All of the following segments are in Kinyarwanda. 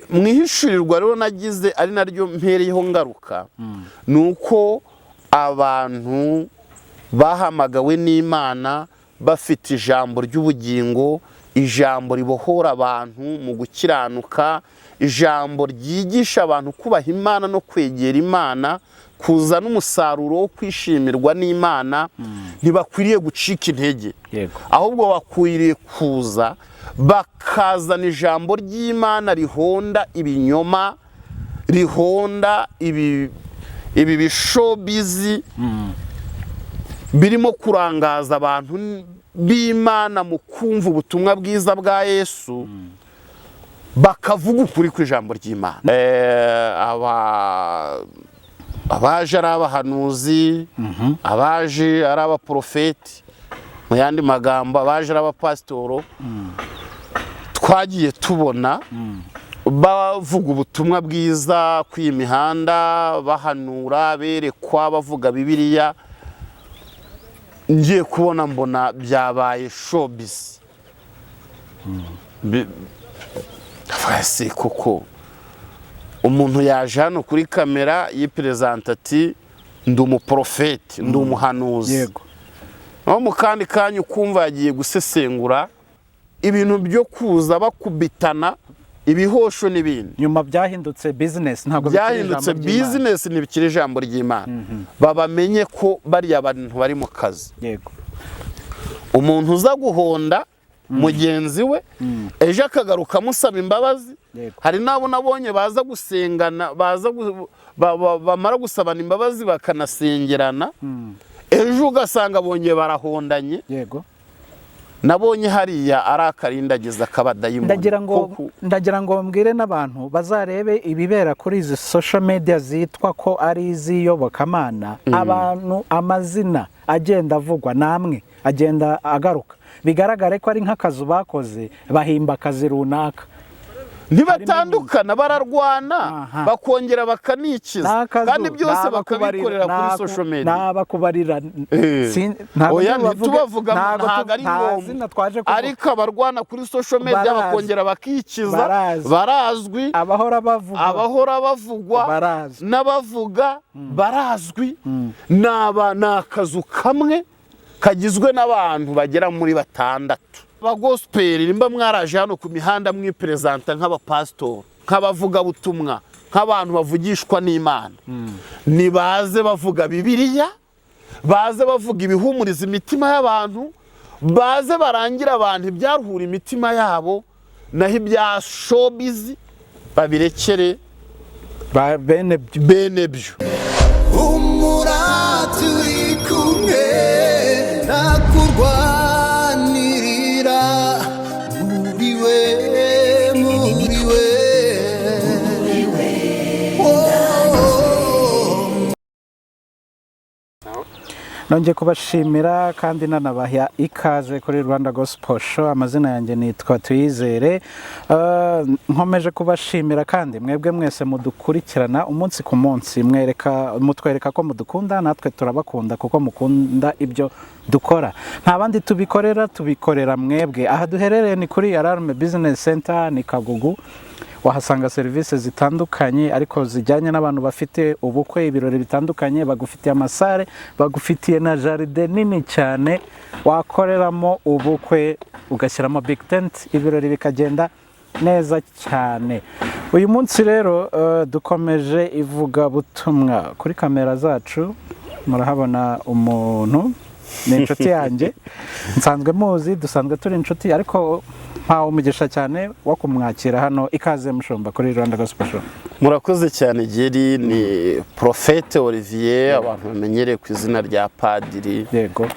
mwihishurirwa rero nagize ari naryo mpereyeho ngaruka nuko abantu bahamagawe n'Imana bafite ijambo ry'ubugingo, ijambo ribohora abantu mu gukiranuka, ijambo ryigisha abantu kubaha Imana no kwegera Imana, kuzana umusaruro wo kwishimirwa n'Imana. Ntibakwiriye gucika intege, ahubwo bakwiriye kuza bakazana ijambo ry'Imana rihonda ibinyoma, rihonda ibi bishobizi birimo kurangaza abantu b'Imana mu kumva ubutumwa bwiza bwa Yesu, bakavuga ukuri kw'ijambo ry'Imana. Abaje ari abahanuzi, abaje ari abaprofeti, mu yandi magambo abaje ari abapasitoro, twagiye tubona bavuga ubutumwa bwiza kw'imihanda, bahanura, berekwa, bavuga Bibiliya. Ngiye kubona mbona byabaye showbiz. Fasi koko umuntu yaje hano kuri kamera yipresenta ati ndi umuprofeti, ndi umuhanuzi. Yego. No mu kandi kanya ukumva yagiye gusesengura ibintu byo kuza bakubitana ibihosho n'ibindi. Nyuma byahindutse business, ntabwo byahindutse business, ntibikiri ijambo ry'Imana. Babamenye ko bari abantu bari mu kazi. Yego. Umuntu uza guhonda mugenzi we ejo akagaruka amusaba imbabazi. Hari nabo nabonye baza gusengana, bamara gusabana imbabazi bakanasengerana, ejo ugasanga bongeye barahondanye. Yego. Nabonye hariya ari akarindagiza kabadayimoni. Ndagira ngo mbwire n'abantu bazarebe ibibera kuri izi social media zitwa ko ari iz'iyobokamana. Abantu amazina agenda avugwa namwe agenda agaruka, bigaragare ko ari nk'akazu bakoze, bahimba akazi runaka. Ntibatandukana, bararwana, bakongera bakanikiza, kandi byose bakabikorera kuri social media. Nabakubarira ntitubavuga ntabwo ari ngombwa, ariko abarwana kuri social media bakongera bakikiza barazwi, abahora bavugwa n'abavuga barazwi. N'akazu kamwe kagizwe n'abantu bagera muri 6. Abagospel nimba mwaraje hano ku mihanda mwipresenta nk'abapastor, nk'abavuga butumwa, nk'abantu bavugishwa n'Imana, nibaze bavuga Bibiliya, baze bavuga ibihumuriza imitima y'abantu, baze barangira abantu ibyaruhura imitima yabo, naho ibya showbiz babirekere bene byo. Turi kumwe nakurwanirira muriwe. Nongeye kubashimira kandi nanabaha ikaze kuri Rwanda Gospel Show. Amazina yanjye nitwa Tuyizere. Nkomeje kubashimira kandi mwebwe mwese mudukurikirana umunsi ku munsi, mutwereka ko mudukunda, natwe turabakunda kuko mukunda ibyo dukora. Nta bandi tubikorera mwebwe. Aha duherereye ni kuri Alarme Business Center, ni Kagugu. Wahasanga serivisi zitandukanye ariko zijyanye n'abantu bafite ubukwe, ibirori bitandukanye, bagufitiye amasare, bagufitiye na jaride nini cyane wakoreramo ubukwe, ugashyiramo big tent, ibirori bikagenda neza cyane. Uyu munsi rero dukomeje ivuga butumwa. Kuri kamera zacu murahabona umuntu, ni inshuti yanjye, nsanzwe muzi, dusanzwe turi inshuti, ariko mpawe umugisha cyane wo kumwakira hano. Ikaze mushumba kuri Rwanda Gospel Show. Murakoze cyane Geri. Ni Prophète Olivier, abantu bamenyereye ku izina rya Padiri. Yego.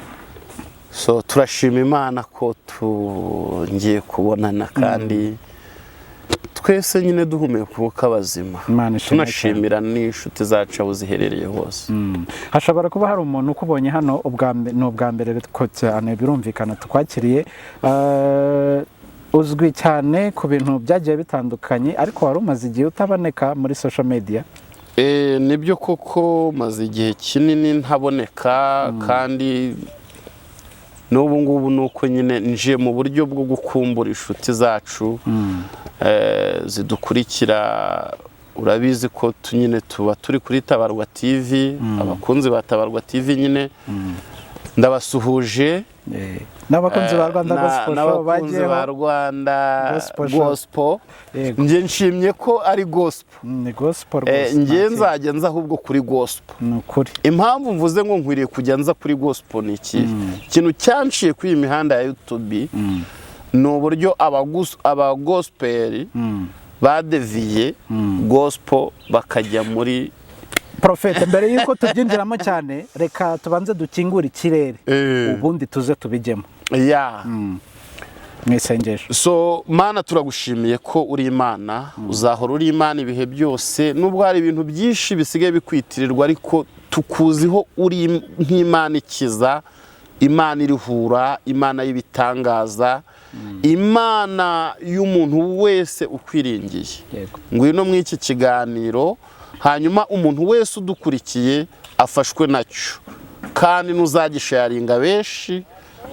So turashima Imana ko tungiye kubonana kandi twese nyine duhumeka kuko abazima. Tunashimira n'inshuti zacu aho ziherereye hose. Hashobora kuba hari umuntu ukubonye hano ubwa mbere ko cyane, birumvikana tukwakiriye. Uzwi cyane ku bintu byagiye bitandukanye, ariko wari umaze igihe utaboneka muri social media. Nibyo koko maze igihe kinini ntaboneka, kandi n'ubu ngubu nuko nyine nje mu buryo bwo gukumbura inshuti zacu zidukurikira. Urabizi ko nyine tuba turi kuri Tabarwa TV, abakunzi ba Tabarwa TV nyine ndabasuhuje, n'abakunzi ba Rwanda Gospel Show n'abakunzi ba Rwanda Gospel. Nje nshimye ko ari gospel, ni gospel rwose. Nje nzajya nza ahubwo kuri gospel. Ni ukuri. Impamvu mvuze ngo nkwiriye kujya nza kuri gospel ni iki? Ikintu cyanciye kuri iyi mihanda ya YouTube ni uburyo aba gospel badeviye gospel bakajya muri Profete. Mbere yuko tubyinjiramo cyane, reka tubanze dukingura ikirere ubundi tuze tubijyemo mwisengesho. So Mana, turagushimiye ko uri Imana, uzahora uri Imana ibihe byose, nubwo hari ibintu byinshi bisigaye bikwitirirwa, ariko tukuziho uri nk'Imana ikiza, Imana irihura, Imana y'ibitangaza, Imana y'umuntu wese ukwiringiye. Ngwino mu iki kiganiro, hanyuma umuntu wese udukurikiye afashwe nacyo, kandi nuzagisharinga benshi,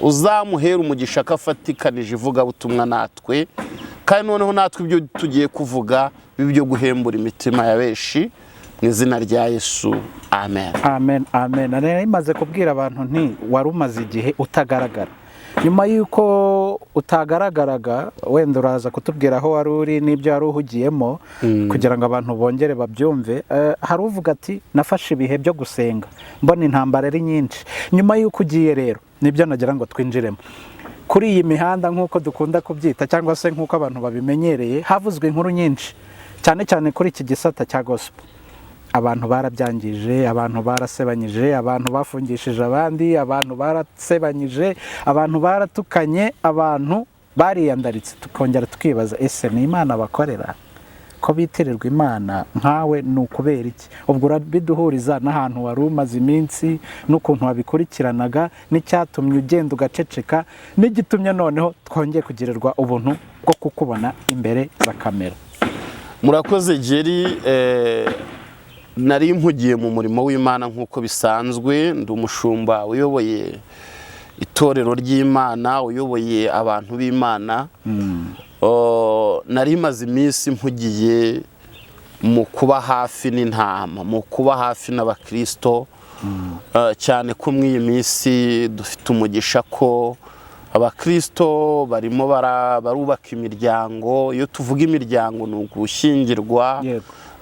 uzamuhera umugisha akafatikanije ivugabutumwa natwe, kandi noneho natwe ibyo tugiye kuvuga bibyo guhembura imitima ya benshi, mu izina rya Yesu, amen. Amen, amen. Nari maze kubwira abantu nti wari umaze igihe utagaragara. Nyuma yuko utagaragaraga, wenda uraza kutubwira aho wari uri n'ibyo wari uhugiyemo kugira ngo abantu bongere babyumve. Hari uvuga ati nafashe ibihe byo gusenga, mbona intambara ari nyinshi. Nyuma yuko ugiye rero, nibyo nagira ngo twinjiremo kuri iyi mihanda nk'uko dukunda kubyita, cyangwa se nk'uko abantu babimenyereye. Havuzwe inkuru nyinshi, cyane cyane kuri iki gisata cya gospel. Abantu barabyangije, abantu barasebanyije, abantu bafungishije abandi, abantu barasebanyije, abantu baratukanye, abantu bariyandaritse. Tukongera tukibaza, ese ni Imana bakorera? Ko bitirirwa Imana nkawe ni ukubera iki? Ubwo urabiduhuriza n'ahantu wari umaze iminsi, n'ukuntu wabikurikiranaga, n'icyatumye ugenda ugaceceka, n'igitumye noneho twongeye kugirirwa ubuntu bwo kukubona imbere za kamera. Murakoze Jerry. Nari mpugiye mu murimo w'Imana nk'uko bisanzwe. Ndi umushumba uyoboye itorero ry'Imana, uyoboye abantu b'Imana. Nari maze iminsi mpugiye mu kuba hafi n'intama, mu kuba hafi n'abakristo, cyane ko muri iyi minsi dufite umugisha ko abakristo barimo barubaka imiryango. Iyo tuvuga imiryango ni ugushyingirwa,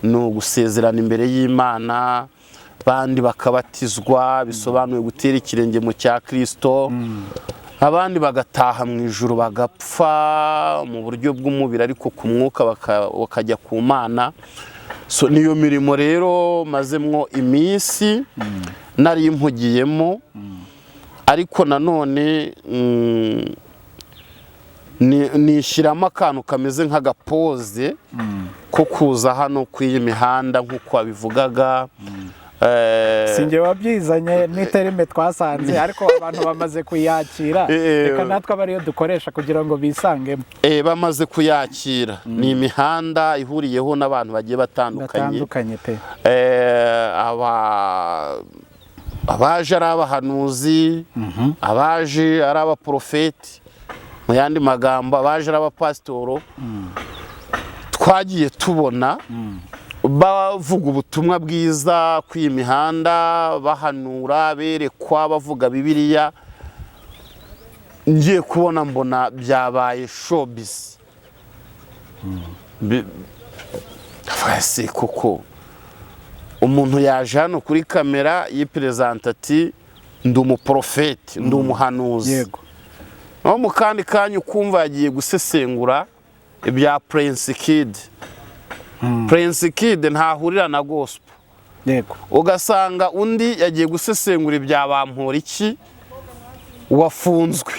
ni ugusezerana imbere y'Imana, abandi bakabatizwa, bisobanuye gutera ikirenge mu cya Kristo, abandi bagataha mu ijuru bagapfa mu buryo bw'umubiri, ariko ku mwuka bakajya ku Mana. So niyo mirimo rero mazemwo iminsi nari mpugiyemo, ariko nanone nishyiramo akantu kameze nk'agapoze ko kuza hano kuri iyi mihanda nk'uko wabivugaga. Sinjye wabyizanye n'iterime twasanze, ariko abantu bamaze kuyakira, reka natwe aba ariyo dukoresha kugira ngo bisangemo. Bamaze kuyakira. Ni imihanda ihuriyeho n'abantu bagiye batandukanye pe. Abaje ari abahanuzi, abaje ari abaprofeti, mu yandi magambo abaje ari abapasitoro. Twagiye tubona bavuga ubutumwa bwiza ku iyi mihanda, bahanura, berekwa, bavuga Bibiliya. Ngiye kubona mbona byabaye showbiz. Ese koko umuntu yaje hano kuri kamera yiperezanta ati ndi umuprofeti, ndi umuhanuzi, no mu kandi kanya ukumva yagiye gusesengura ibya Prince Kid. Prince Kid ntahurira na gospel. Ugasanga undi yagiye gusesengura ibya Bamporiki, wafunzwe,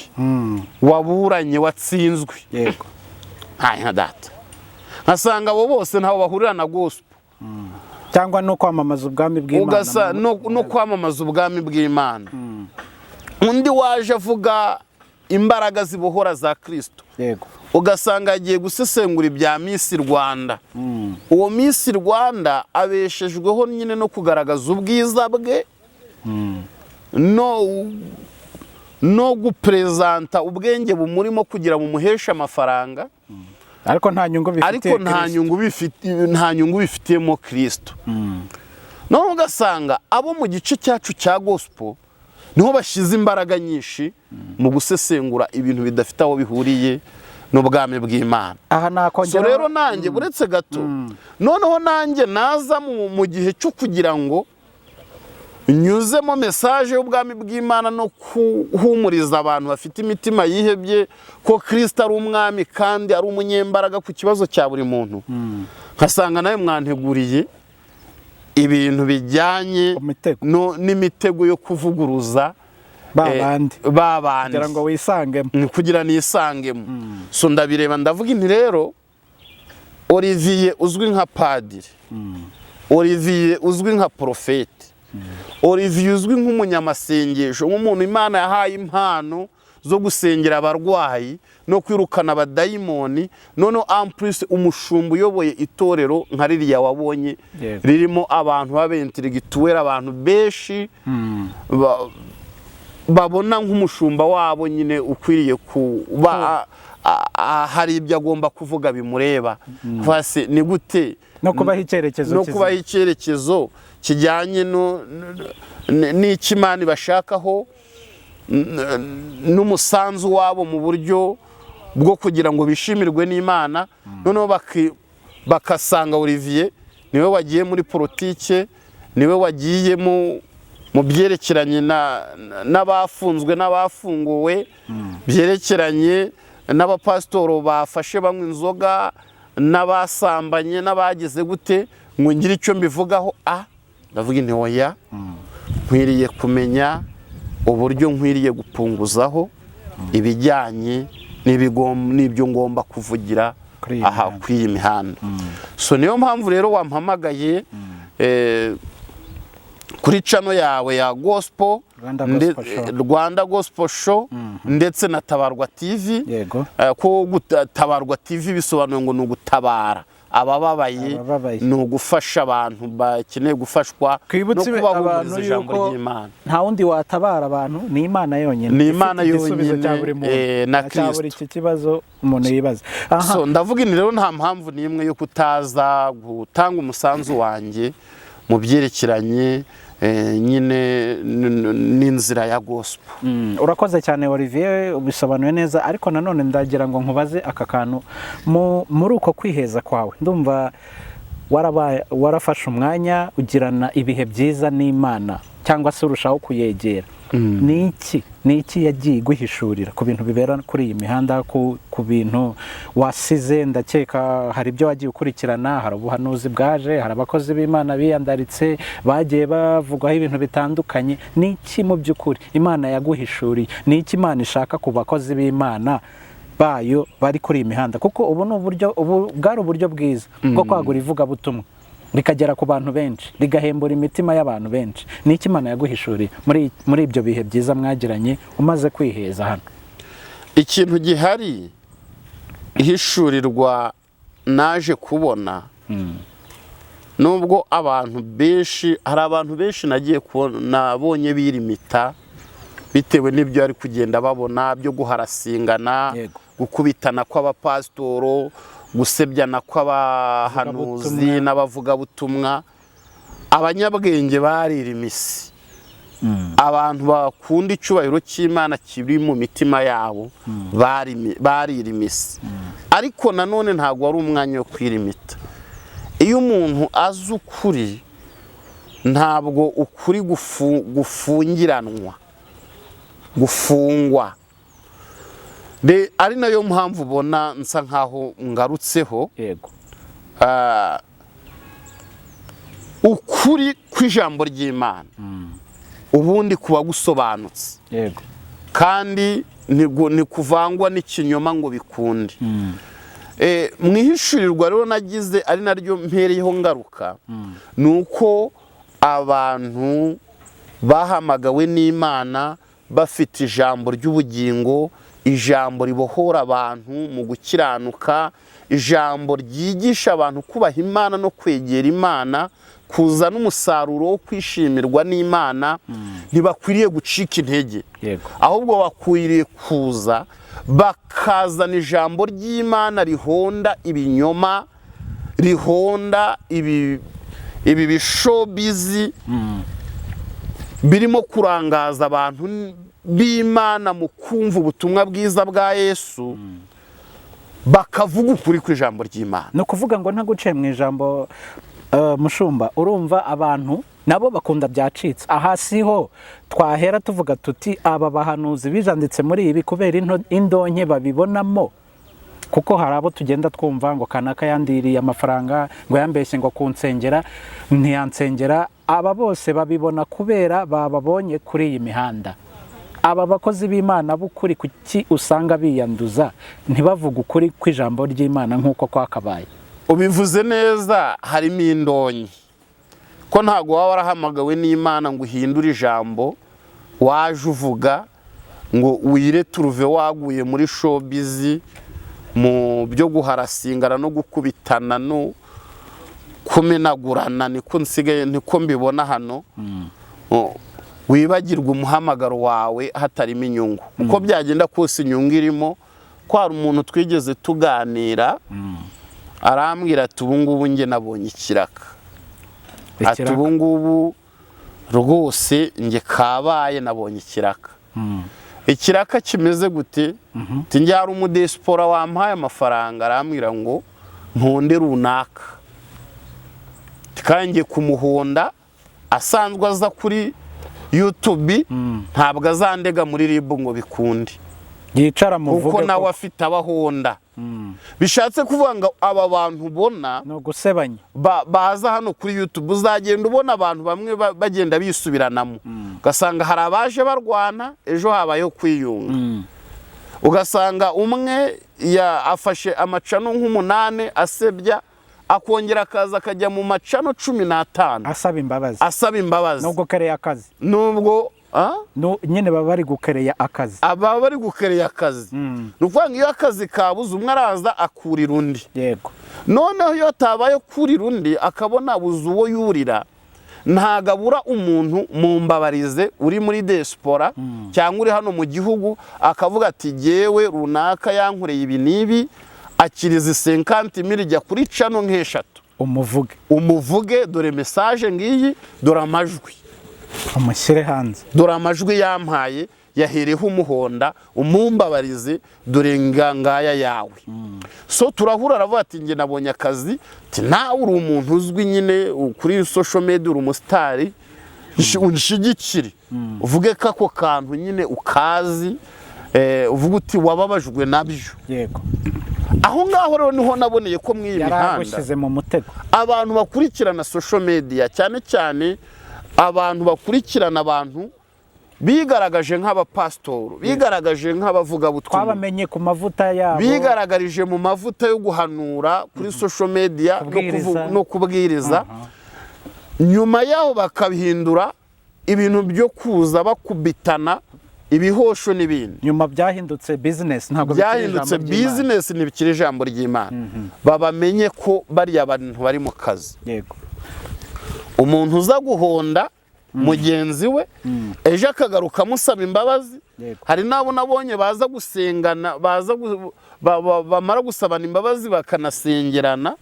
waburanye, watsinzwe. Nka data. Nkasanga abo bose ntaho bahurira na gospel. Cyangwa no kwamamaza ubwami bw'Imana. No kwamamaza ubwami bw'Imana. Undi waje avuga imbaraga zibohora za Kristo. Ugasanga yagiye gusesengura ibya Miss Rwanda. Uwo Miss Rwanda abeshejweho nyine no kugaragaza ubwiza bwe, no guprezanta ubwenge bumurimo kugira bumuheshe amafaranga, ariko nta nyungu bifitiye nta nyungu bifitiyemo kristo. None ugasanga abo mu gice cyacu cya gospel niho bashize imbaraga nyinshi mu gusesengura ibintu bidafite aho bihuriye n'ubwami bw'Imana. aha nakongera rero nanjye buretse gato noneho nanjye naza mu gihe cyo kugira ngo nyuzemo message y'ubwami bw'Imana no kuhumuriza abantu bafite imitima yihebye ko Kristo ari umwami kandi ari umunyembaraga ku kibazo cya buri muntu. Nkasanga nawe mwanteguriye ibintu bijyanye n'imitego yo kuvuguruza babandi kugira nisangemo. So ndabireba ndavuga inti rero Olivier uzwi nka padiri, Olivier uzwi nka profete, Olivier uzwi nk'umunyamasengesho, nk'umuntu Imana yahaye impano zo gusengera abarwayi no kwirukana abadayimoni, noneho en plus umushumba uyoboye itorero nka ririya wabonye ririmo abantu b'abentelectuel, abantu benshi babona nk'umushumba wabo nyine ukwiriye kuba hari ibyo agomba kuvuga bimureba. Fase ni gute no kubaha icyerekezo kijyanye n'ikimana bashakaho n'umusanzu wabo mu buryo bwo kugira ngo bishimirwe n'Imana. Noneho bakasanga Olivier niwe wagiye muri politike, niwe wagiye mu byerekeranye n'abafunzwe n'abafunguwe, byerekeranye n'abapasitoro bafashe banywa inzoga, n'abasambanye, n'abagize gute, ngo ngire icyo mbivugaho. Ndavuga inti oya, nkwiriye kumenya uburyo nkwiriye gupunguzaho ibijyanye n'ibyo ngomba kuvugira aha kuri iyi mihanda. So niyo mpamvu rero wampamagaye kuri channel yawe ya gospel, Rwanda Gospel Show, ndetse na Tabarwa TV. Ko Tabarwa TV bisobanuye ngo ni ugutabara abababaye, ni ugufasha abantu bakeneye gufashwa no kubahumuriza ijambo ry'Imana. Nta wundi watabara abantu, ni Imana yonyine. Ni Imana yonyine na Kristo. Iki kibazo umuntu yibaza. So ndavuga ni rero nta mpamvu n'imwe yo kutaza gutanga umusanzu wanjye mu byerekeranye nyine n'inzira ya gospel. Urakoze cyane Olivier, ubisobanuye neza, ariko nanone ndagira ngo nkubaze aka kantu muri uko kwiheza kwawe. Ndumva warafashe umwanya ugirana ibihe byiza n'Imana, cyangwa se urushaho kuyegera. Ni iki yagiye guhishurira ku bintu bibera kuri iyi mihanda, ku bintu wasize? Ndakeka hari ibyo wagiye ukurikirana, hari ubuhanuzi bwaje, hari abakozi b'Imana biyandaritse bagiye bavugwaho ibintu bitandukanye. Ni iki mu by'ukuri Imana yaguhishuriye? Ni iki Imana ishaka ku bakozi b'Imana bayo bari kuri iyi mihanda? Kuko ubu bwari uburyo bwiza bwo kwagura ivugabutumwa rikagera ku bantu benshi, rigahembura imitima y'abantu benshi. Ni iki Imana yaguhishuriye muri ibyo bihe byiza mwagiranye umaze kwiheza hano? Ikintu gihari ihishurirwa naje kubona, nubwo abantu benshi, hari abantu benshi nagiye nabonye birimita bitewe n'ibyo ari kugenda babona byo guharasingana, gukubitana kw'abapasitoro, gusebyana kw'abahanuzi n'abavugabutumwa. Abanyabwenge baririmisi, abantu bakunda icyubahiro cy'Imana kiri mu mitima yabo baririmisi. Ariko nanone ntabwo ari umwanya wo kwirimita. Iyo umuntu azi ukuri, ntabwo ukuri gufungwa. Ari nayo mpamvu ubona nsa nkaho ngarutseho ukuri kw'ijambo ry'Imana ubundi kuba gusobanutse, kandi ntikuvangwa n'ikinyoma ngo bikunde. Mwihishurirwa rero nagize, ari naryo mpereyeho ngaruka, ni uko abantu bahamagawe n'Imana bafite ijambo ry'ubugingo, ijambo ribohora abantu mu gukiranuka, ijambo ryigisha abantu kubaha Imana no kwegera Imana kuzana umusaruro wo kwishimirwa n'Imana ntibakwiriye gucika intege, ahubwo bakwiriye kuza bakazana ijambo ry'Imana rihonda ibinyoma, rihonda ibi bishobizi birimo kurangaza abantu b'Imana mu kumva ubutumwa bwiza bwa Yesu, bakavuga ukuri kw'ijambo ry'Imana. No kuvuga ngo ntaguciye mu ijambo mushumba, urumva abantu nabo bakunda byacitse. Aha siho twahera tuvuga tuti aba bahanuzi bijanditse muri ibi kubera indonke babibonamo, kuko hari abo tugenda twumva ngo kanaka yandiriye amafaranga, ngo yambeshye ngo kunsengera ntiyansengera. Aba bose babibona kubera bababonye kuri iyi mihanda. Aba bakozi b'Imana b'ukuri kuki usanga biyanduza ntibavuga ukuri kw'ijambo ry'Imana nk'uko kwakabaye? Ubivuze neza, harimo indonke ko ntago waba warahamagawe n'Imana ngo uhindure ijambo waje uvuga ngo wire turuve waguye muri showbiz mu byo guharasingana no gukubitana no kumenagurana, niko mbibona hano. Wibagirwa umuhamagaro wawe hatarimo inyungu. Uko byagenda kose inyungu irimo. Ko hari umuntu twigeze tuganira arambwira ati ubu ngubu nge nabonye ikiraka, ati ubu ngubu rwose nge kabaye nabonye ikiraka. Ikiraka kimeze gute? Ati nge hari umudesipora wampaye amafaranga arambwira ngo ntonde runaka, kandi kumuhonda asanzwe aza kuri YouTube, ntabwo azandega muri RIB ngo bikunde, yicara muvuge kuko nawe afite abahonda. Bishatse kuvuga ngo aba bantu ubona no gusebanya baza hano kuri YouTube, uzagenda ubona abantu bamwe bagenda bisubiranamo, ugasanga hari abaje barwana, ejo habayeho kwiyunga, ugasanga umwe afashe amacano nk'umunane asebya, akongera akaza akajya mu macano 15 asaba imbabazi nubwo kereye akazi, nubwo nyine baba bari gukereya akazi, aba bari gukereya akazi. Nukuvuga iyo akazi kabuze, umwe araza akurira undi. Yego. Noneho iyo tabaye kurira undi akabona abuze uwo yurira, ntagabura umuntu mu mbabarize uri muri diaspora cyangwa uri hano mu gihugu, akavuga ati jewe runaka yankureye ibi nibi, akiriza 50,000 jya kuri cano nk'eshatu, umuvuge dore message ngiyi, dore amajwi amushyire hanze, dore amajwi yampaye yahereho umuhonda, umumbabarize dore ngaya yawe. So turahura aravuga ati nge nabonye akazi, ati nawe uri umuntu uzwi nyine kuri social media, uri umusitari, unshigikire uvuge ko ako kantu nyine ukazi, uvuga uti wababajwe nabyo. Yego. Aho ngaho rero niho naboneye ko mw'iyi mihanda mu mutego abantu bakurikirana social media, cyane cyane abantu bakurikirana abantu bigaragaje nk'abapasitoro, bigaragaje nk'abavuga butumwa, twabamenye ku mavuta yabo, bigaragarije mu mavuta yo guhanura kuri social media no kubwiriza. Nyuma yaho bakabihindura ibintu byo kuza bakubitana ibihosho n'ibindi. Nyuma byahindutse business, ntabwo byahindutse business, ntibikiri ijambo ry'Imana. Babamenye ko bari abantu bari mu kazi. Yego. Umuntu uza guhonda mugenzi we, ejo akagaruka amusaba imbabazi. Hari nabo nabonye baza gusengana, bamara gusabana imbabazi bakanasengerana,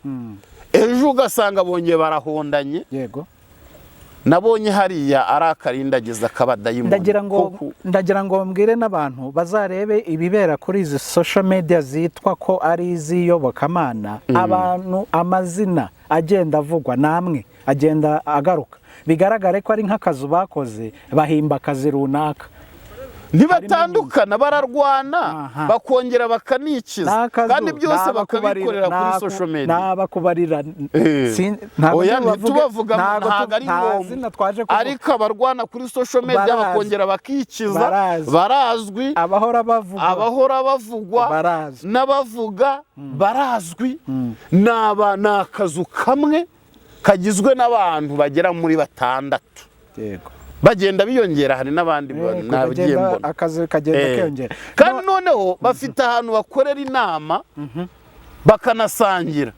ejo ugasanga bongeye barahondanye. Yego. Nabonye hariya ari akarindagiza kabadayimoni. Ndagira ngo mbwire n'abantu bazarebe ibibera kuri izi social media zitwa ko ari iz'iyobokamana. Abantu amazina agenda avugwa namwe agenda agaruka, bigaragare ko ari nk'akazu bakoze, bahimba akazi runaka. Ntibatandukana, bararwana bakongera bakanikiza, kandi byose bakabikorera kuri social media. Nabakubarira oya ntitubavuga ntago ari ngombwa, ariko abarwana kuri social media bakongera bakikiza barazwi, abahora bavugwa n'abavuga barazwi. N'akazu kamwe kagizwe n'abantu bagera muri 6. Yego. Bagenda biyongera, hari n'abandi nagiye mbona akazi kagenda kiyongera. Kandi noneho bafite ahantu bakorera inama bakanasangira.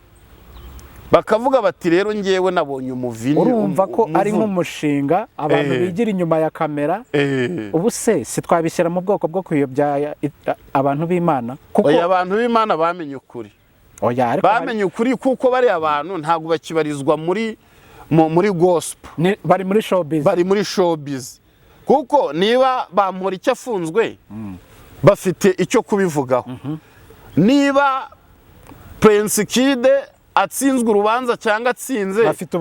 bakavuga bati rero ngewe nabonye umuvini. urumva ko ari nk'umushinga abantu bigira inyuma ya kamera. Ubu se twabishyira mu bwoko bwo kuyobya abantu b'Imana? Kuko abantu b'Imana bamenye ukuri, bamenye ukuri, kuko bari abantu ntabwo bakibarizwa muri gospel, bari muri showbiz, bari muri showbiz. Kuko niba bampora icyo afunzwe bafite icyo kubivugaho, niba Prince Kid atsinzwe urubanza cyangwa atsinze, bafite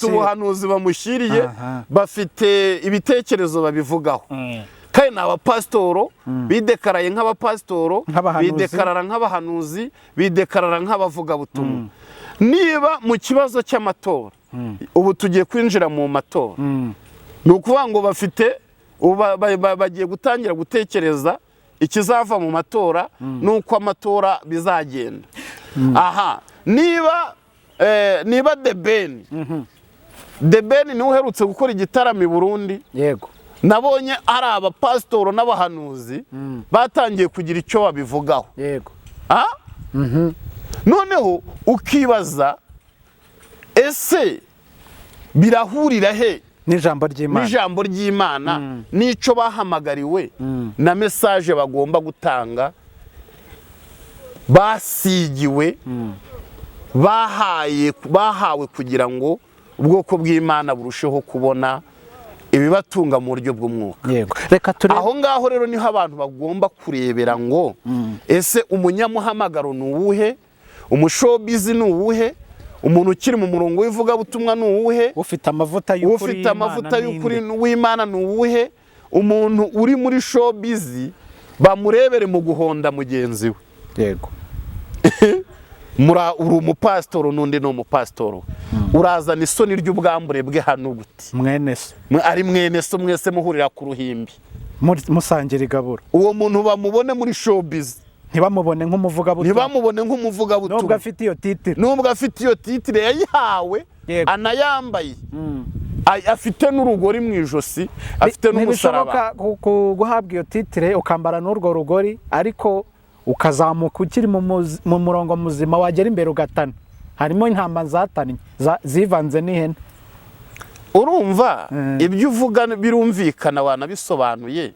ubuhanuzi bamushyiriye, bafite ibitekerezo babivugaho. Kandi n'abapasitoro bidekaraye nk'abapasitoro, bidekarara nk'abahanuzi, bidekarara nk'abavugabutumwa. Niba mu kibazo cy'amatora, ubu tugiye kwinjira mu matora, ni ukuvuga ngo bagiye gutangira gutekereza ikizava mu matora n'uko amatora bizagenda. Aha, niba The Ben niwe uherutse gukora igitaramo i Burundi. Yego, nabonye ari abapasitoro n'abahanuzi batangiye kugira icyo babivugaho. Yego. Noneho ukibaza, ese birahurira he n'ijambo ry'Imana n'icyo bahamagariwe na mesaje bagomba gutanga, basigiwe, bahawe kugira ngo ubwoko bw'Imana burusheho kubona ibibatunga mu buryo bw'umwuka. Yego. Aho ngaho rero niho abantu bagomba kurebera ngo ese umunyamuhamagaro ni uwuhe, umushobizi ni uwuhe, umuntu ukiri mu murongo w'ivugabutumwa ni uwuhe, ufite amavuta y'ukuri w'Imana ni uwuhe, umuntu uri muri showbiz bamurebere mu guhonda mugenzi we. Yego. uri umupasitoro n'undi ni umupasitoro, urazana isoni ry'ubwambure bwe hano gute? Ari mwene so, mwese muhurira ku ruhimbi musangira igaburo. Uwo muntu bamubone muri showbiz, ntibamubone nk'umuvugabutumwa, nubwo afite iyo titire yayihawe, anayambaye, afite n'urugori mu ijosi, afite n'umusaraba. Ntibishoboka guhabwa iyo titire ukambara n'urwo rugori ariko ukazamuka ukiri mu murongo muzima, wagera imbere ugatana. Harimo intama zatanye zivanze n'ihene. Urumva ibyo uvuga birumvikana, wanabisobanuye.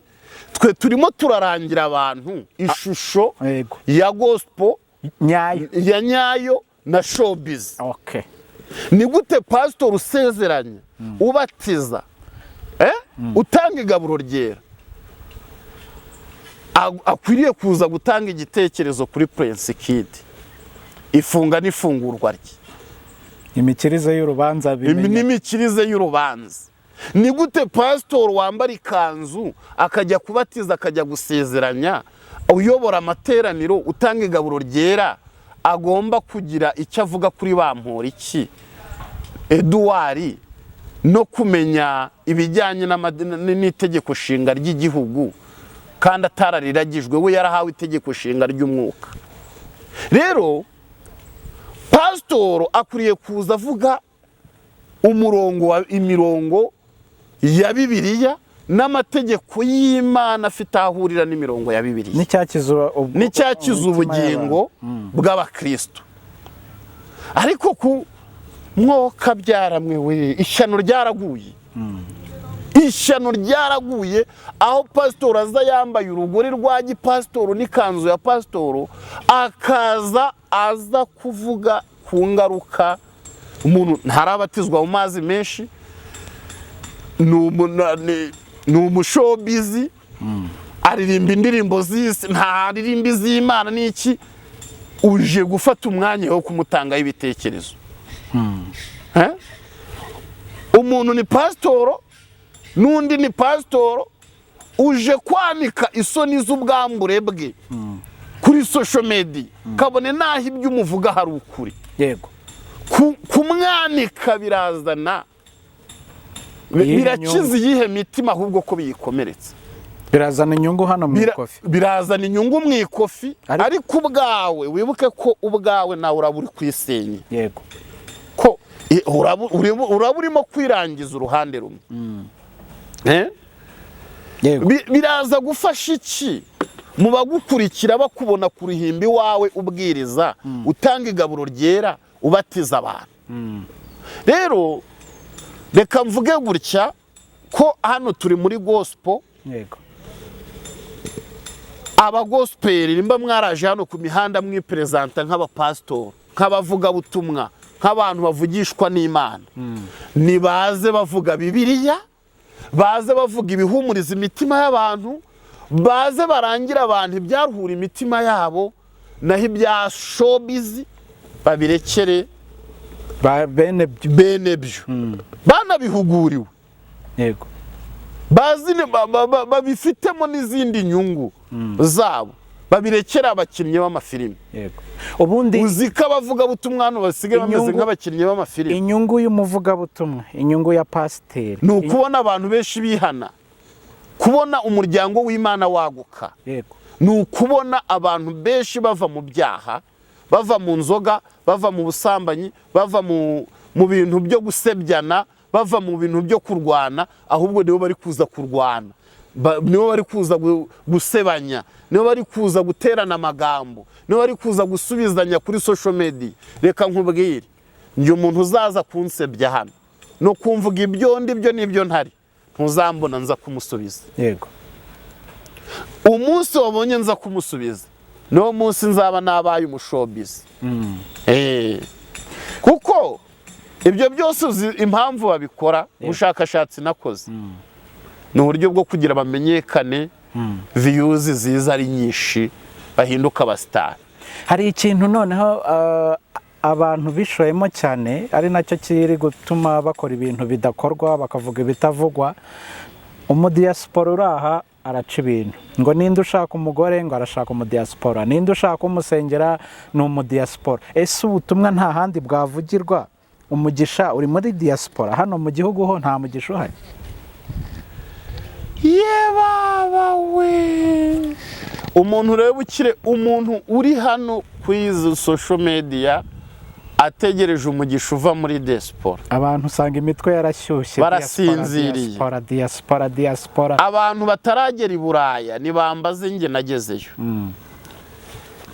Twe turimo turarangira abantu ishusho ya gospel nyayo na showbiz. Ni gute pastor usezeranya, ubatiza, utanga igaburo ryera, akwiriye kuza gutanga igitekerezo kuri Prince Kid, ifunga n'ifungurwa rye, imikirize y'urubanza? Ni gute pastor wambara ikanzu akajya kubatiza, akajya gusezeranya, uyobora amateraniro, utanga igaburo ryera, agomba kugira icyo avuga kuri bampora iki Edouard, no kumenya ibijyanye n'itegeko nshinga ry'igihugu, kandi atarariragijwe, we yarahawe itegeko nshinga ry'umwuka. Rero pastor akwiriye kuza avuga imirongo ya Bibiliya n'amategeko y'Imana afite ahurira n'imirongo ya Bibiliya, n'icyakiza ubugingo bw'abakristo. Ariko ku mwoka byaramwe we, ishyano ryaraguye, aho pastor aza yambaye urugori rwa gipasitoro n'ikanzu ya pasitoro, aza kuvuga ku ngaruka. Umuntu ntarabatizwa mu mazi menshi, ni umushobizi, aririmba indirimbo z'isi, ntaririmba iz'Imana n'iki, uje gufata umwanya wo kumutangaho ibitekerezo. Umuntu ni pasitoro, n'undi ni pasitoro, uje kwanika isoni z'ubwambure bwe kuri social media, kabone naho ibyo umuvuga hari ukuri. Yego. Kumwanika birazana, birakiza iyihe mitima ahubwo ko biyikomeretse? Birazana inyungu hano mu ikofi, birazana inyungu mu ikofi, ariko ubwawe wibuke ko ubwawe nawe uraburi kwisenya. Yego. Ko urimo kwirangiza uruhande rumwe. Biraza gufasha iki mu bagukurikira bakubona ku ruhimbi wawe ubwiriza, utanga igaburo ryera, ubatiza abantu. Rero reka mvuge gutya ko hano turi muri gospel. Yego. Abagospel nimba mwaraje hano ku mihanda mwipresenta nk'abapastor, nk'abavuga butumwa, nk'abantu bavugishwa n'Imana. Nibaze bavuga Bibiliya, baze bavuga ibihumuriza imitima y'abantu, baze barangira abantu ibyaruhura imitima yabo, naho ibya showbiz babirekere bene byo. Banabihuguriwe. Yego. Babifitemo n'izindi nyungu zabo, babirekera abakinnyi b'amafilimi. Yego. Ubundi uzika bavuga butumwa hano basigaye bameze nk'abakinnyi b'amafilimi. Inyungu y'umuvuga butumwa, inyungu ya pasiteri, ni ukubona abantu benshi bihana, kubona umuryango w'Imana waguka. Yego. Ni ukubona abantu benshi bava mu byaha, bava mu nzoga, bava mu busambanyi, bava mu bintu byo gusebyana, bava mu bintu byo kurwana, ahubwo nibo bari kuza kurwana, nibo bari kuza gusebanya, nibo bari kuza guterana amagambo, nibo bari kuza gusubizanya kuri social media. Reka nkubwire, njye umuntu uzaza kunsebya hano no kumvuga ibyo ndibyo n'ibyo ntari, ntuzambona nza kumusubiza. Yego. Umunsi wabonye nza kumusubiza, niwo munsi nzaba nabaye umushobizi. Kuko ibyo byose uzi impamvu babikora. Ubushakashatsi nakoze ni uburyo bwo kugira bamenyekane, views ziza ari nyinshi, bahinduka abasitari. Hari ikintu noneho abantu bishoyemo cyane, ari nacyo kiri gutuma bakora ibintu bidakorwa, bakavuga ibitavugwa. Umudiaspora uraha araca ibintu ngo ninde ushaka umugore ngo arashaka umudiaspora, ninde ushaka umusengera ni umudiaspora. Ese ubutumwa nta handi bwavugirwa? Umugisha uri muri diaspora, hano mu gihugu ho nta mugisha uhari. Baba we, umuntu rero ukire, umuntu uri hano kuri izo social media ategereje umugisha uva muri diaspora. Abantu usanga imitwe yarashyushye, barasinziriye. Diaspora. Abantu bataragera i Buraya nibambaze njye nagezeyo.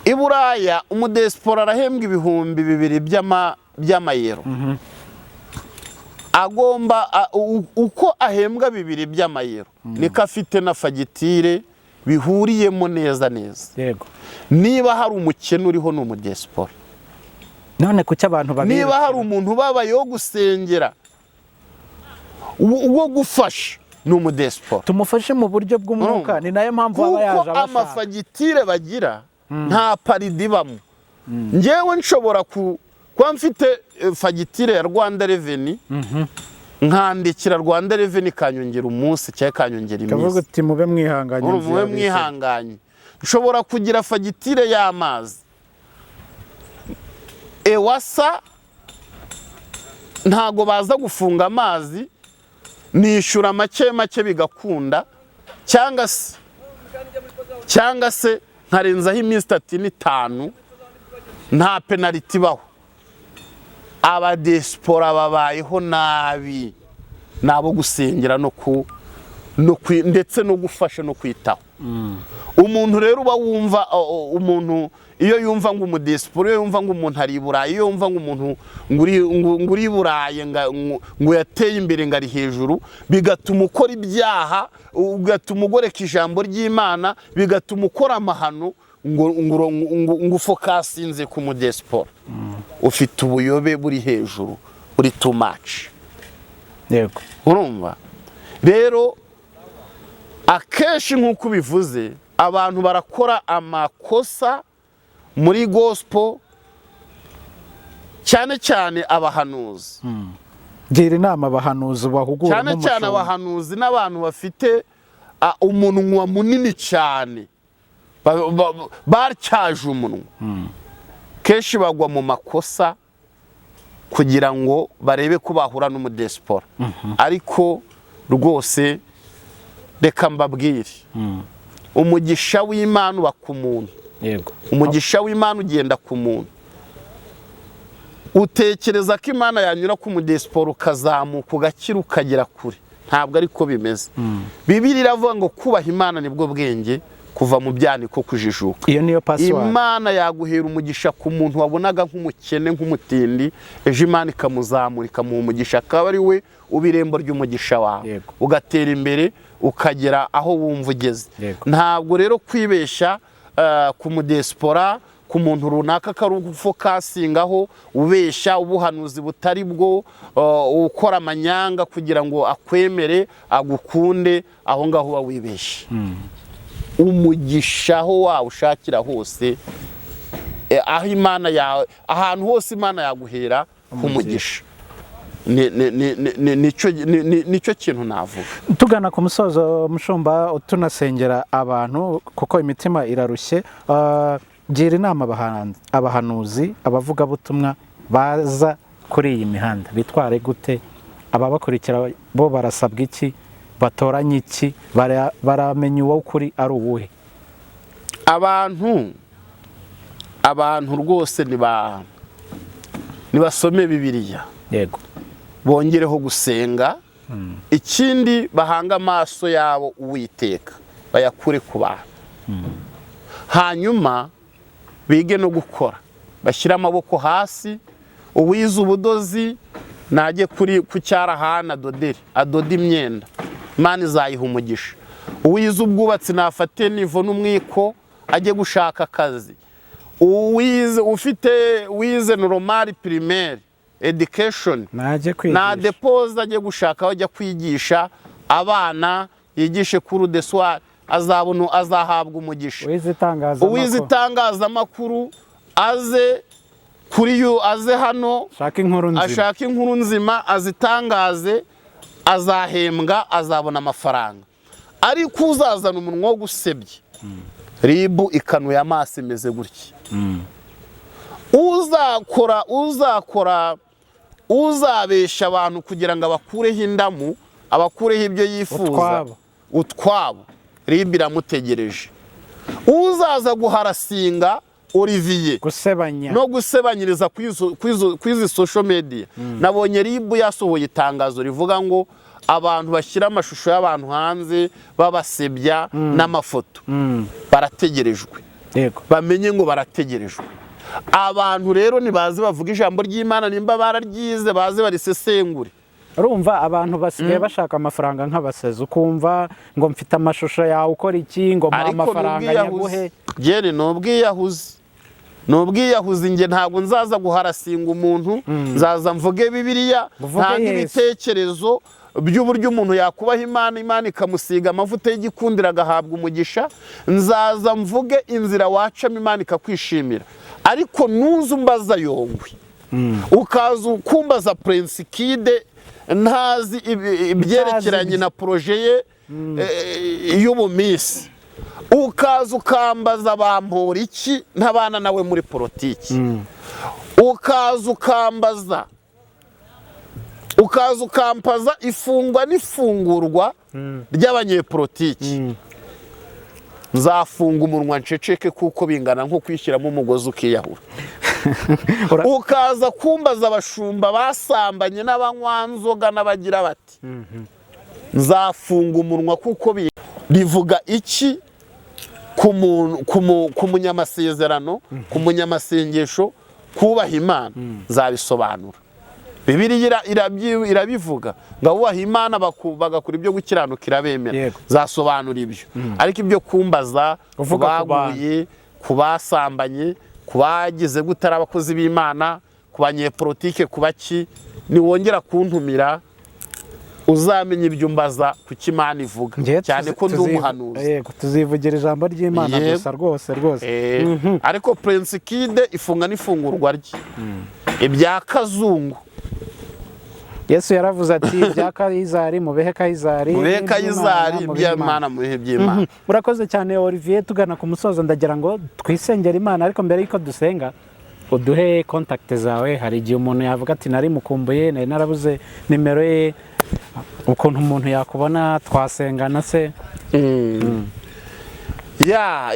I Buraya umudiaspora arahembwa 2,000 by'amayero. Agomba uko ahembwa 2,000 by'amayero niko afite na fagitire bihuriyemo neza. Yego. Niba hari umukene uriho ni umudiaspora. None kuki abantu babiri? Niba hari umuntu babayeho gusengera, uwo gufasha ni umudiaspora. Tumufashe mu buryo bw'umwuka, ni nayo mpamvu aba yaje abashaka. Kuko amafagitire bagira nta paridi bamwe. Njyewe nshobora kuba mfite fagitire ya Rwanda Revenue, nkandikira Rwanda Revenue kanyongera umunsi cyangwa kanyongera iminsi. Kavuga uti mube mwihanganye. Mube mwihanganye. Nshobora kugira fagitire y'amazi, Ewasa ntago baza gufunga amazi, nishyura make bigakunda, cyangwa se nkarenzaho iminsi 35 nta penalty baho. Abadiaspora babayeho nabi, nabo gusengera ndetse no gufasha no kwitaho. Umuntu rero uba wumva umuntu iyo yumva ngo umudiaspora, iyo yumva ngo umuntu ari i Burayi, iyo yumva ngo umuntu nguri i Burayi ngo yateye imbere ngo ari hejuru, bigatuma ukora ibyaha, bigatuma ugoreka ijambo ry'Imana, bigatuma ukora amahano, ngo fokasinze ku mudiaspora. Ufite ubuyobe buri hejuru, buri too much. Yego. Urumva? Rero akenshi nk'uko bivuze, abantu barakora amakosa muri gospel, cyane abahanuzi. Gira inama abahanuzi bahugura mu cyane abahanuzi n'abantu bafite umunwa munini cyane, barcyaje umunwa. Kenshi bagwa mu makosa kugira ngo barebe ko bahura n'umudiaspora. Ariko rwose reka mbabwire, umugisha w'Imana uba ku muntu. Yego. Umugisha w'Imana ugenda ku muntu. Utekereza ko Imana yanyura ku mudiaspora ukazamuka ugakira ukagera kure? Ntabwo ariko bimeze. Bibiliya iravuga ngo kubaha Imana nibwo bwenge, kuva mu byaniko kujijuka. Iyo niyo password. Imana yaguhera umugisha ku muntu wabonaga nk'umukene nk'umutindi, ejo Imana ikamuzamura ikamuha umugisha, akaba ari we uba irembo ry'umugisha wawe, ugatera imbere ukagera aho wumva ugeze. Ntabwo rero kwibeshya ku mudespora, ku muntu runaka karufokasingaho ubeshya ubuhanuzi butari bwo, ukora amanyanga kugira ngo akwemere agukunde, aho ngaho uba wibeshye. Umugisha aho wawushakira hose, aho Imana yawe, ahantu hose Imana yaguhera umugisha. Nicyo kintu navuga. Tugana ku musozo mushumba, tunasengera abantu kuko imitima irarushye. Gira inama abahanuzi, abavugabutumwa baza kuri iyi mihanda, bitware gute? Ababakurikira bo barasabwa iki? Batoranye iki? Baramenya uwo kuri ari uwuhe? Abantu rwose nibasome Bibiliya, yego, bongereho gusenga. Ikindi bahanga amaso yabo Uwiteka, bayakure ku bantu. Hanyuma bige no gukora, bashyira amaboko hasi. Uwize ubudozi najye ku cyarahana adoda imyenda, Imana izayiha umugisha. Uwize ubwubatsi nafate nivo n'umwiko ajye gushaka akazi. Wize normal primaire education na depose ajye gushaka, ajya kwigisha abana, yigishe kuri de soir, azahabwa umugisha. Uwize itangazamakuru aze hano ashaka inkuru nzima azitangaze, azahembwa, azabona amafaranga. Ariko uzazana umunwa wo gusebya, ribu ikanuye amaso imeze gutya. Uzabesha abantu kugira ngo abakureho indamu, abakureho ibyo yifuza, utwabo, ribu iramutegereje. Uzaza guharasinga Olivier no gusebanyiriza kwizi social media, nabonye ribu yasohoye itangazo rivuga ngo abantu bashyira amashusho y'abantu hanze babasebya n'amafoto barategerejwe. Bamenye ngo barategerejwe. Abantu rero nibaze bavuga ijambo ry'Imana, nimba bararyize baze barisesengure. Urumva abantu basigaye bashaka amafaranga nk'abasezi, ukumva ngo mfite amashusho yawe ukora iki, ngo mpa amafaranga nyaguhe. Jene n'ubwiyahuzi, nge ntabwo nzaza guharasinga umuntu, nzaza mvuge Bibiliya, ntange ibitekerezo by'uburyo umuntu yakubaha Imana, Imana ikamusiga amavuta y'igikundiro agahabwa umugisha. Nzaza mvuge inzira wacamo Imana ikakwishimira. Ariko nuza umbaza Yongwe, ukaza ukumbaza Prince Kid, ntazi ibyerekeranye na proje ye y'ubumisi, ukaza ukambaza bampora iki ntabana nawe muri politiki, ukaza ukampaza ifungwa n'ifungurwa ry'abanyepolitiki, nzafunga umunwa nceceke kuko bingana nko kwishyiramo umugozi ukiyahura. Ukaza kumbaza abashumba basambanye n'abanywanzoga n'abagira bati, nzafunga umunwa kuko bivuga iki ku munyamasezerano, ku munyamasengesho, kubaha Imana, nzabisobanura. Bibiliya irabivuga ngo abubaha Imana bagakora ibyo gukiranuka irabemera, zasobanura ibyo. Ariko ibyo kumbaza kubaguye, kubasambanye, kubagize gutara abakozi b'Imana, ku banyepolitike, kubaki, niwongera kuntumira uzamenye ibyo mbaza kuki Imana ivuga, cyane ko ndi umuhanuzi. Tuzivugira ijambo ry'Imana gusa rwose. Ariko Prince Kid ifunga n'ifungurwa rye, ibya kazungu. Yesu yaravuze ati ibya Kayizari mubehe Kayizari, iby'Imana mubehe iby'Imana. Urakoze cyane Olivier, tugana ku musozo ndagira ngo twisengere Imana. Ariko mbere y'uko dusenga, uduhe contact zawe. Hari igihe umuntu yavuga ati nari mukumbuye, nari narabuze nimero ye, ukuntu umuntu yakubona twasengana se.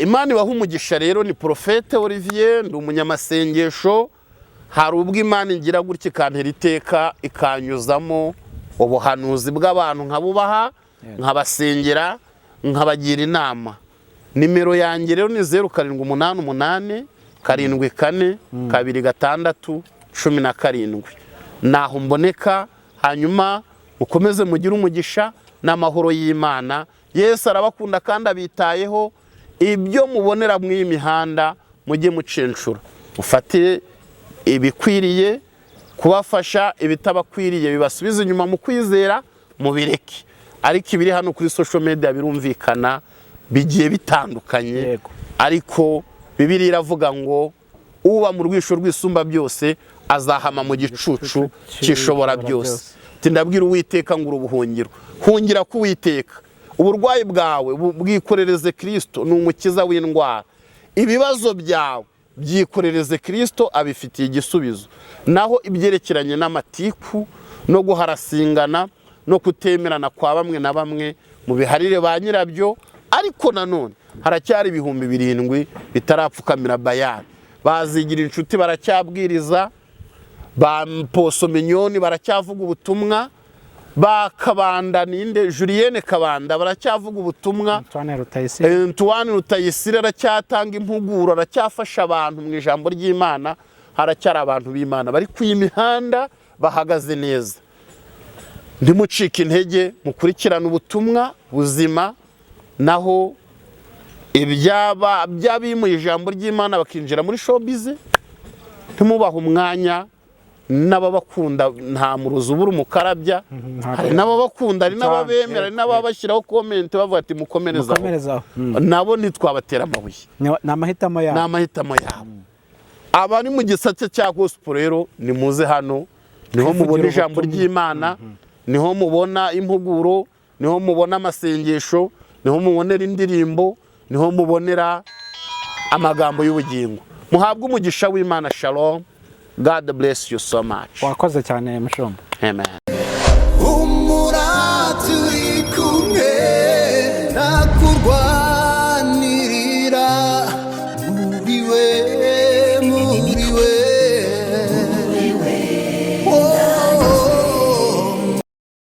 Imana ibaha umugisha. Rero ni Profete Olivier, ndi umunyamasengesho. Hari ubwo Imana igira gutya ikantera iteka, ikanyuzamo ubuhanuzi bw'abantu nkabubaha, nkabasengera, nkabagira inama. nimero yanjye rero ni 0788 74 26 17. naho mboneka, hanyuma mukomeze mugire umugisha n'amahoro y'Imana. Yesu arabakunda kandi abitayeho. Ibyo mubonera mu imihanda mujye mucencura, ufate ibikwiriye kubafasha, ibitabakwiriye bibasubiza inyuma mu kwizera mubireke. Ariko ibiri hano kuri social media birumvikana bigiye bitandukanye, ariko Bibiliya iravuga ngo uba mu rwisho rw'isumba byose azahama mu gicucu cyishobora byose. Tindabwira Uwiteka ngo urubuhungiro, hungira ku Uwiteka. Uburwayi bwawe bwikorereze Kristo, ni umukiza w'indwara. Ibibazo byawe byikorereze Kristo, abifitiye igisubizo. Naho ibyerekeranye n'amatiku no guharasingana no kutemerana kwa bamwe na bamwe mu biharire ba nyirabyo. Ariko nanone haracyari 7,000 bitarapfukamira Bayali. Bazigira inshuti baracyabwiriza, ba Poso Minyoni baracyavuga ubutumwa, ba Kabanda ninde Julienne Kabanda baracyavuga ubutumwa, Antoine Rutayisire aracyatanga impuguro, aracyafasha abantu mu ijambo ry'Imana. Haracyari abantu b'Imana bari ku imihanda bahagaze neza. Ndimucika intege, mukurikirana ubutumwa buzima. Naho ibyabimuye ijambo ry'Imana bakinjira muri showbiz, ntimubaha umwanya. N'ababakunda nta muruzi ubura umukarabya, hari n'ababakunda, hari n'ababemera, hari n'ababashyiraho comment bavuga ati mukomerezaho. Nabo ntitwabatera amabuye, n'amahitamo yabo. Abari mu gisate cya gospel rero nimuze hano, niho mubona ijambo ry'Imana, niho mubona impuguro, niho mubona amasengesho, niho mubonera indirimbo, niho mubonera amagambo y'ubugingo. Muhabwe umugisha w'Imana. Shalom. God bless you so much. Wakoze cyane mushumba. Amen. Umura turi kumwe.